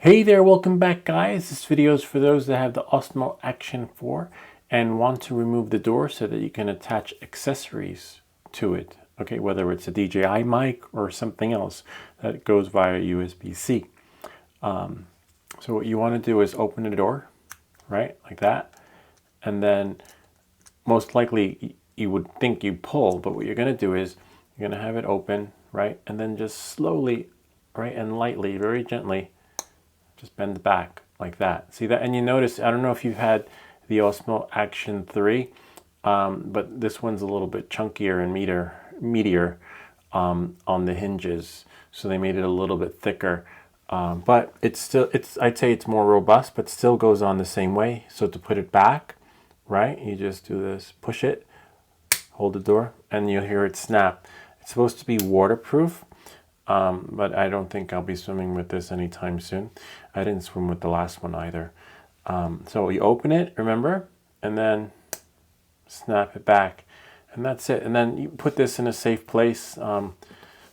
Hey there, welcome back guys. This video is for those that have the Osmo Action 4 and want to remove the door so that you can attach accessories to it. Okay, whether it's a DJI mic or something else that goes via USB-C. So what you want to do is open the door, right, like that. And then most likely you would think you pull, but what you're going to do is you're going to have it open, right, and then just slowly, right, and lightly, very gently, just bend back like that. See that? And you notice, I don't know if you've had the Osmo Action 3, but this one's a little bit chunkier and meatier on the hinges. So they made it a little bit thicker. But I'd say it's more robust, but still goes on the same way. So to put it back, right, you just do this, push it, hold the door, and you'll hear it snap. It's supposed to be waterproof. But I don't think I'll be swimming with this anytime soon. I didn't swim with the last one either. So you open it, remember, and then snap it back, and that's it. And then you put this in a safe place.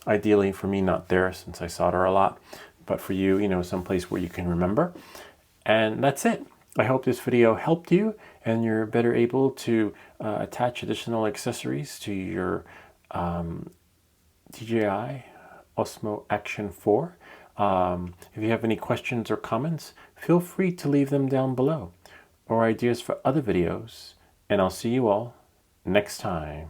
Ideally for me, not there since I solder a lot, but for you, you know, someplace where you can remember. And that's it. I hope this video helped you and you're better able to attach additional accessories to your DJI Osmo Action 4. If you have any questions or comments, feel free to leave them down below, or ideas for other videos, and I'll see you all next time.